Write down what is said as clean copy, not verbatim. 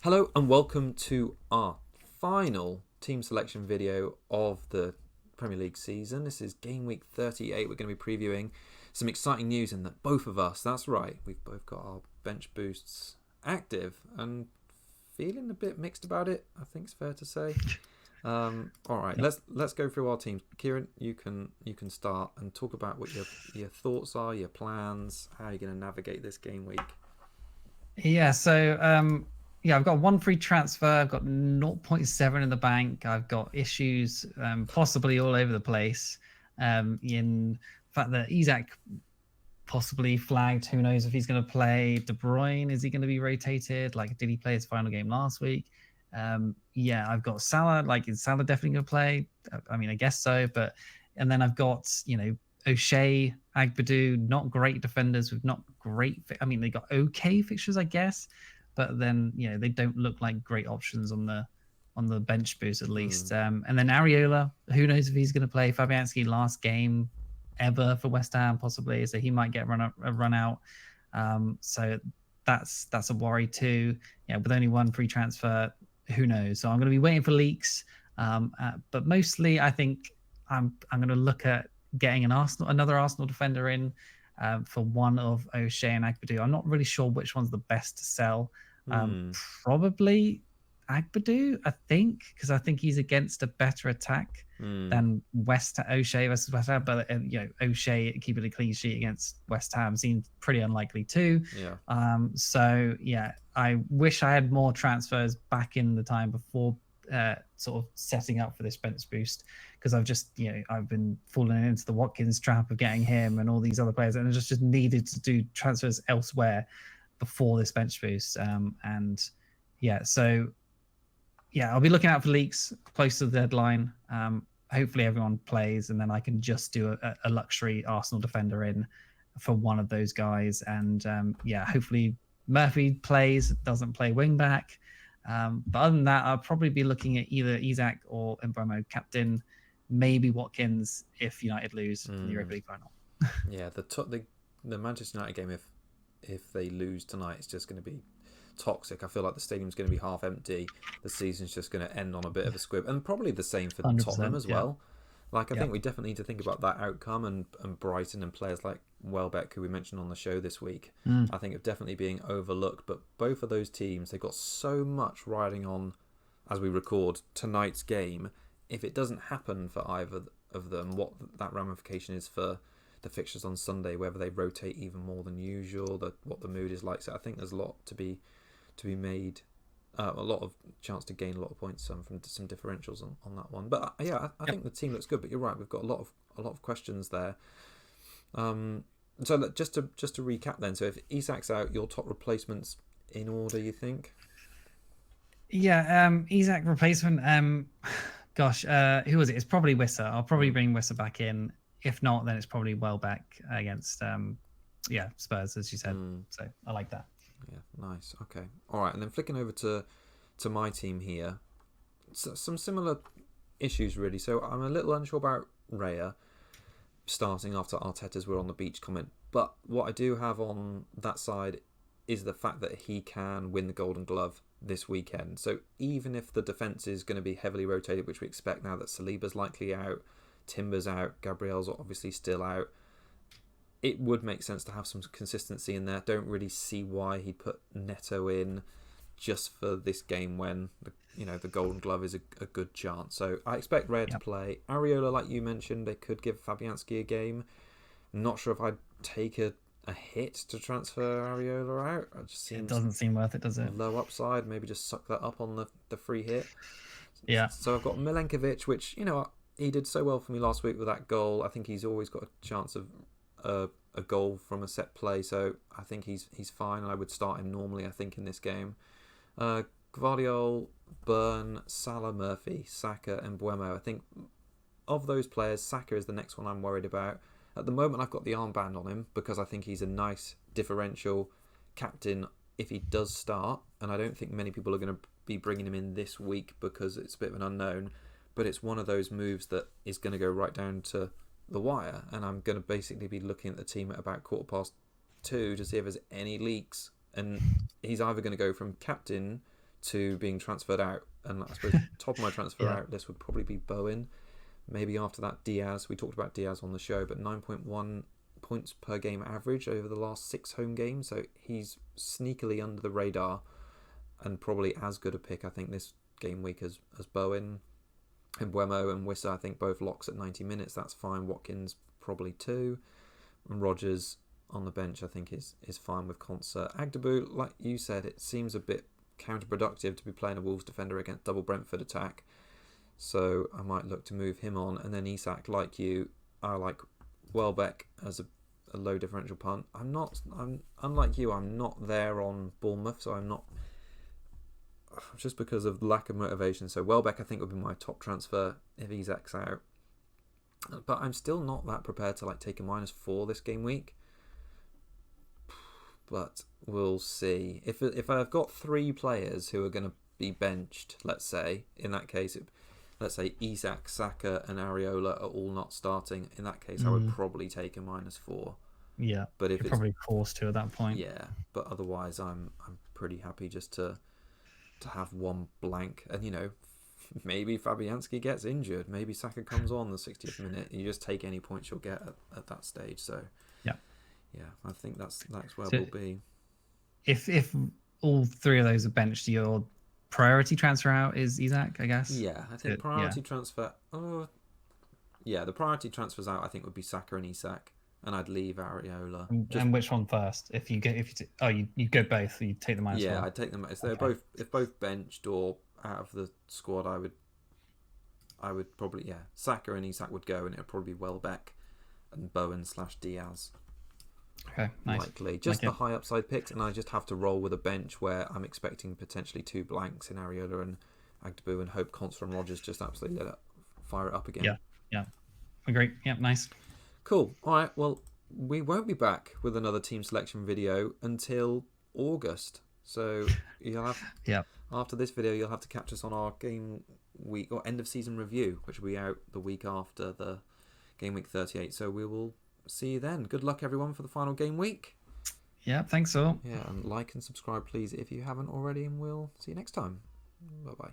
Hello and welcome to our final team selection video of the Premier League season. This is Gameweek 38. We're going to be previewing some exciting news in that both of us, that's right, we've both got our bench boosts active and feeling a bit mixed about it, I think it's fair to say. All right, let's go through our teams. Kieran, you can start and talk about what your thoughts are, your plans, how you're going to navigate this game week. I've got one free transfer. I've got 0.7 in the bank. I've got issues possibly all over the place. In fact that Isak possibly flagged. Who knows if he's going to play? De Bruyne, is he going to be rotated? Like, did he play his final game last week? I've got Salah. Like, is Salah definitely going to play? I mean, I guess so. And then I've got, O'Shea, Agbadou, not great defenders with not great. They got okay fixtures, I guess, but then they don't look like great options on the bench boost at least. And then Areola, who knows if he's going to play? Fabianski last game ever for West Ham possibly, so he might get run out. So that's a worry too. Yeah, with only one free transfer, who knows? So I'm going to be waiting for leaks. But mostly, I think I'm going to look at getting another Arsenal defender in for one of O'Shea and Agbadou. I'm not really sure which one's the best to sell. Probably Agbadou, I think, because I think he's against a better attack than O'Shea versus West Ham. But O'Shea keeping a clean sheet against West Ham seems pretty unlikely too. I wish I had more transfers back in the time before sort of setting up for this bench boost, because I've been falling into the Watkins trap of getting him and all these other players, and I just needed to do transfers elsewhere before this bench boost. I'll be looking out for leaks close to the deadline. Hopefully everyone plays, and then I can just do a luxury Arsenal defender in for one of those guys. And hopefully Murphy doesn't play wing back. But other than that, I'll probably be looking at either Isak or Mbeumo captain, maybe Watkins if United lose in the Europa League final. The Manchester United game, if they lose tonight, it's just going to be toxic. I feel like the stadium's going to be half empty. The season's just going to end on a bit of a squib, and probably the same for Tottenham as well. I think we definitely need to think about that outcome, and Brighton and players like Welbeck, who we mentioned on the show this week, I think of definitely being overlooked. But both of those teams, they've got so much riding on as we record tonight's game. If it doesn't happen for either of them, what that ramification is for the fixtures on Sunday, whether they rotate even more than usual, what the mood is like. So I think there's a lot to be made, a lot of chance to gain a lot of points from some differentials on that one. But I think the team looks good. But you're right, we've got a lot of questions there. So just to recap then. So if Isak's out, your top replacements in order, you think? Isak replacement. Who was it? It's probably Wissa. I'll probably bring Wissa back in. If not, then it's probably Welbeck against Spurs, as you said. So I like that. Yeah, nice. Okay, all right. And then flicking over to my team here, some similar issues really. So I'm a little unsure about Raya starting after Arteta's "we're on the beach" comment. But what I do have on that side is the fact that he can win the Golden Glove this weekend. So even if the defence is going to be heavily rotated, which we expect now that Saliba's likely out, Timber's out, Gabriel's obviously still out, it would make sense to have some consistency in there. Don't really see why he'd put Neto in just for this game when the Golden Glove is a good chance. So I expect Raya to play. Areola, like you mentioned, they could give Fabianski a game. Not sure if I'd take a hit to transfer Areola out. It doesn't seem worth it, does it? Low upside, maybe just suck that up on the free hit. Yeah. So I've got Milenkovic, which he did so well for me last week with that goal. I think he's always got a chance of a goal from a set play, so I think he's fine, and I would start him normally, I think, in this game. Gvardiol, Burn, Salah, Murphy, Saka and Mbeumo. I think of those players, Saka is the next one I'm worried about. At the moment, I've got the armband on him because I think he's a nice differential captain if he does start, and I don't think many people are going to be bringing him in this week because it's a bit of an unknown, but it's one of those moves that is going to go right down to the wire, and I'm going to basically be looking at the team at about 2:15 to see if there's any leaks, and he's either going to go from captain to being transferred out. And I suppose top of my transfer out list would probably be Bowen. Maybe after that, Diaz. We talked about Diaz on the show, but 9.1 points per game average over the last 6 home games. So he's sneakily under the radar and probably as good a pick, I think, this game week as Bowen. And Mbeumo and Wissa, I think, both locks at 90 minutes. That's fine. Watkins probably too. And Rodgers on the bench, I think, is fine with Concert. Agdebu, like you said, it seems a bit counterproductive to be playing a Wolves defender against double Brentford attack. So I might look to move him on. And then Isak, like you, I like Welbeck as a low differential punt. I'm unlike you, I'm not there on Bournemouth, so I'm not, just because of lack of motivation. So Welbeck, I think, would be my top transfer if Isak's out. But I'm still not that prepared to take a -4 this game week. But we'll see. If I've got 3 players who are going to be benched, let's say, in that case, let's say Isak, Saka and Areola are all not starting. In that case, I would probably take a -4. Yeah, but if you're it's probably forced to at that point. Yeah, but otherwise, I'm pretty happy just to have one blank. And maybe Fabianski gets injured. Maybe Saka comes on the 60th minute. You just take any points you'll get at that stage. So yeah, I think that's where we'll be. If all 3 of those are benched, your priority transfer out is Isak, I guess. Yeah, I think priority transfer. The priority transfers out, I think, would be Saka and Isak, and I'd leave Areola. And which one first? If you go both, you take the -4. Yeah, I'd take them. If they're both benched or out of the squad, I would probably Saka and Isak would go, and it would probably be Welbeck and Bowen/Diaz. Okay, nice. Likely. Just the high upside picks, and I just have to roll with a bench where I'm expecting potentially 2 blanks in Areola and Agdebu, and hope Concert and Rodgers just absolutely fire it up again. Yeah. Agree. Yeah, nice. Cool. All right, well, we won't be back with another team selection video until August. So you'll have after this video, you'll have to catch us on our game week or end of season review, which will be out the week after the game week 38. So we will see you then. Good luck, everyone, for the final game week. Yeah, thanks all. Yeah, and like and subscribe, please, if you haven't already, and we'll see you next time. Bye-bye.